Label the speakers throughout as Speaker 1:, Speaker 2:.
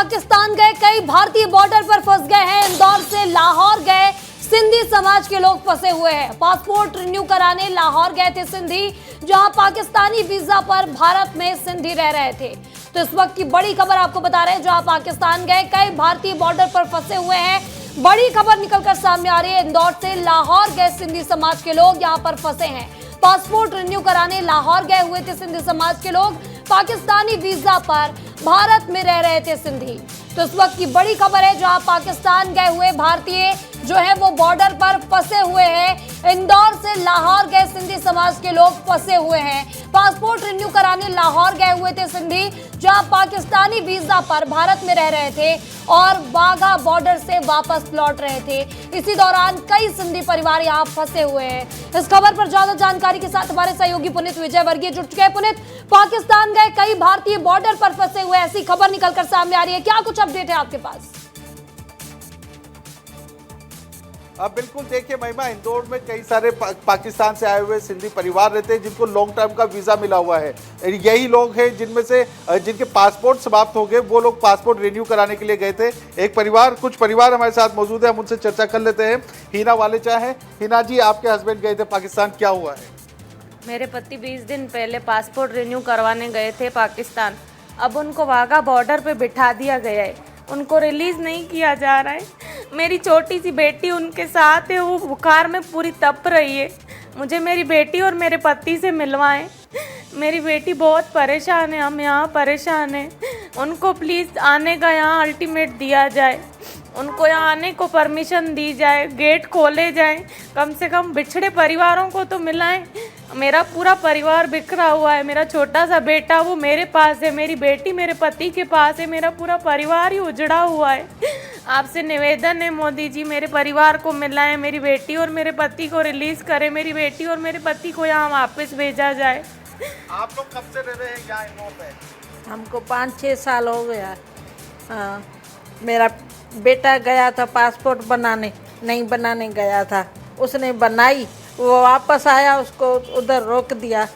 Speaker 1: पाकिस्तान गए कई भारतीय बॉर्डर पर फंस गए हैं। इंदौर से लाहौर गए सिंधी समाज के लोग फंसे हुए हैं। पासपोर्ट रिन्यू कराने लाहौर गए थे सिंधी, जहां पाकिस्तानी वीजा पर भारत में सिंधी रह रहे थे। तो इस वक्त की बड़ी खबर आपको बता रहे हैं, जहां पाकिस्तान गए कई भारतीय बॉर्डर पर फंसे हुए हैं। बड़ी खबर निकलकर सामने आ रही है। इंदौर से लाहौर गए सिंधी समाज के लोग यहां पर फंसे हैं। पासपोर्ट रिन्यू कराने लाहौर गए हुए थे सिंधी समाज के लोग, पाकिस्तानी वीजा पर भारत में रह रहे थे सिंधी। तो इस वक्त की बड़ी खबर है, जहां पाकिस्तान गए हुए भारतीय जो है वो बॉर्डर पर फंसे हुए हैं। इंदौर से लाहौर गए सिंधी समाज के लोग फंसे हुए हैं। पासपोर्ट रिन्यू कराने लाहौर गए हुए थे सिंधी, जहां पाकिस्तानी वीजा पर भारत में रह रहे थे और वाघा बॉर्डर से वापस लौट रहे थे। इसी दौरान कई सिंधी परिवार यहाँ फंसे हुए हैं। इस खबर पर ज्यादा जानकारी के साथ हमारे सहयोगी पुनीत विजय वर्गीय जुड़ चुके हैं। पुनीत, पाकिस्तान गए कई भारतीय बॉर्डर पर फंसे हुए, ऐसी खबर निकलकर सामने आ रही है, क्या कुछ अपडेट है आपके पास?
Speaker 2: अब बिल्कुल देखिए महिमा, इंदौर में कई सारे पाकिस्तान से आए हुए सिंधी परिवार रहते हैं जिनको लॉन्ग टर्म का वीज़ा मिला हुआ है। यही लोग हैं जिनमें से जिनके पासपोर्ट समाप्त हो गए, वो लोग पासपोर्ट रिन्यू कराने के लिए गए थे। कुछ परिवार हमारे साथ मौजूद है, हम उनसे चर्चा कर लेते हैं। हिना वालेचा है। हिना जी, आपके हस्बैंड गए थे पाकिस्तान, क्या हुआ है?
Speaker 3: मेरे पति 20 दिन पहले पासपोर्ट रिन्यू करवाने गए थे पाकिस्तान। अब उनको वाघा बॉर्डर पे बिठा दिया गया है, उनको रिलीज़ नहीं किया जा रहा है। मेरी छोटी सी बेटी उनके साथ है, वो बुखार में पूरी तप रही है। मुझे मेरी बेटी और मेरे पति से मिलवाएं। मेरी बेटी बहुत परेशान है, हम यहाँ परेशान हैं। उनको प्लीज़ आने का यहाँ अल्टीमेट दिया जाए, उनको यहाँ आने को परमिशन दी जाए, गेट खोले जाए, कम से कम बिछड़े परिवारों को तो मिलाएं। मेरा पूरा परिवार बिखरा हुआ है, मेरा छोटा सा बेटा वो मेरे पास है, मेरी बेटी मेरे पति के पास है, मेरा पूरा परिवार ही उजड़ा हुआ है। आपसे निवेदन है मोदी जी, मेरे परिवार को मिलाएं, मेरी बेटी और मेरे पति को रिलीज़ करें, मेरी बेटी और मेरे पति को यहाँ वापस भेजा जाए।
Speaker 2: आप लोग कब से रह रहे हैं यहाँ इंदौर में?
Speaker 4: हमको 5-6 साल हो गया। हाँ, मेरा बेटा गया था पासपोर्ट बनाने, नहीं बनाने गया था, उसने बनाई, वो वापस आया, उसको उधर रोक दिया।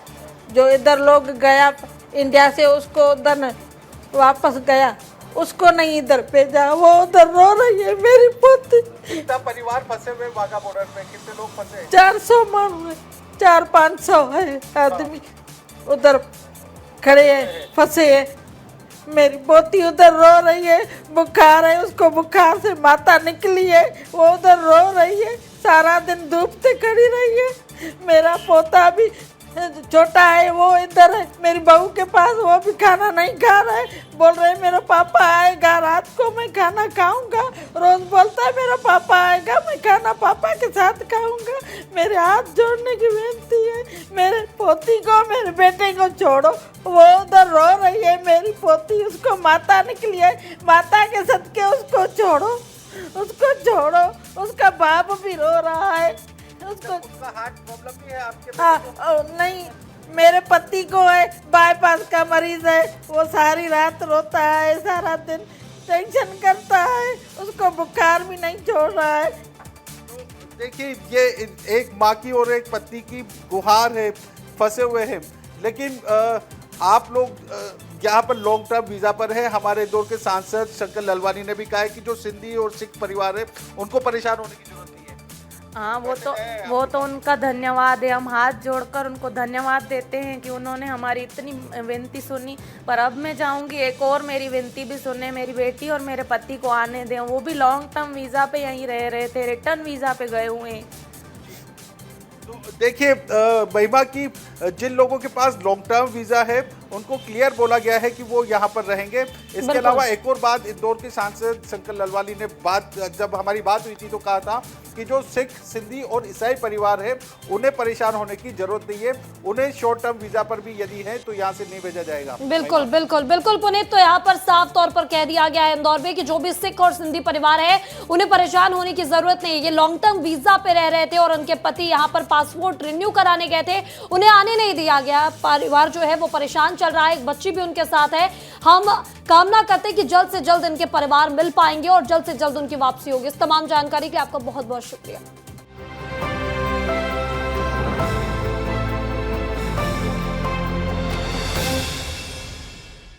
Speaker 4: जो इधर लोग गया इंडिया से, उसको उधर वापस गया, उसको नहीं इधर भेजा, वो उधर रो रही है मेरी पोती।
Speaker 2: कितना परिवार फंसे हुए वाघा बॉर्डर में? कितने लोग फंसे?
Speaker 4: 400 मानू है, 400-500 है आदमी उधर खड़े हैं, फंसे हैं। मेरी पोती उधर रो रही है, बुखार है, उसको बुखार से माता निकली है, वो उधर रो रही है, सारा दिन धूप से खड़ी रही है। मेरा पोता भी छोटा है, वो इधर है मेरी बहू के पास, वो भी खाना नहीं खा रहा है। बोल रहे मेरा पापा आएगा रात को, मैं खाना खाऊंगा। रोज बोलता है मेरा पापा आएगा, मैं खाना पापा के साथ खाऊंगा। मेरे हाथ जोड़ने की विनती है, मेरे पोती को, मेरे बेटे को छोड़ो। वो उधर रो रही है मेरी पोती, उसको माता निकली है, माता के सदके उसको छोड़ो, उसको छोड़ो। उसका बाप भी रो रहा है, उसको
Speaker 2: हार्ट प्रॉब्लम भी है आपके?
Speaker 4: नहीं, मेरे पति को है, बाईपास का मरीज है, वो सारी रात रोता है, सारा दिन टेंशन करता है, उसको बुखार भी नहीं छोड़ रहा है।
Speaker 2: देखिए, ये एक माँ की और एक पत्नी की गुहार है, फंसे हुए हैं। लेकिन आप लोग यहाँ पर लॉन्ग टर्म वीज़ा पर है। हमारे इंदौर के सांसद शंकर लालवानी ने भी कहा है कि जो सिंधी और सिख परिवार है उनको परेशान होने की जरूरत नहीं है।
Speaker 3: हाँ, वो तो उनका धन्यवाद है, हम हाथ जोड़कर उनको धन्यवाद देते हैं कि उन्होंने हमारी इतनी विनती सुनी। पर अब मैं चाहूँगी एक और मेरी विनती भी सुने, मेरी बेटी और मेरे पति को आने दें। वो भी लॉन्ग टर्म वीज़ा पे यहीं रह रहे थे, रिटर्न वीज़ा पे गए हुए हैं।
Speaker 2: तो देखिए महिमा की, जिन लोगों के पास लॉन्ग टर्म वीज़ा है उनको क्लियर बोला गया है कि वो यहाँ पर रहेंगे। इसके अलावा एक और बात, इंदौर के सांसद शंकर लालवानी ने जब हमारी बात हुई थी तो कहा था कि जो सिख, सिंधी और ईसाई परिवार है उन्हें परेशान होने की जरूरत नहीं है, उन्हें शॉर्ट टर्म वीजा पर भी यदि है तो यहाँ से नहीं भेजा जाएगा।
Speaker 1: बिल्कुल बिल्कुल बिल्कुल पुनीत, तो यहाँ पर साफ तौर पर कह दिया गया है इंदौर में कि जो भी सिख और सिंधी परिवार है उन्हें परेशान होने की जरूरत नहीं है। ये लॉन्ग टर्म वीजा पे रह रहे थे और उनके पति यहाँ पर पासपोर्ट रिन्यू कराने गए थे, उन्हें आने नहीं दिया गया। परिवार जो है वो परेशान चल रहा है, एक बच्ची भी उनके साथ है। हम कामना करते हैं कि जल्द से जल्द इनके परिवार मिल पाएंगे और जल्द से जल्द उनकी वापसी होगी। इस तमाम जानकारी के लिए आपका बहुत बहुत शुक्रिया।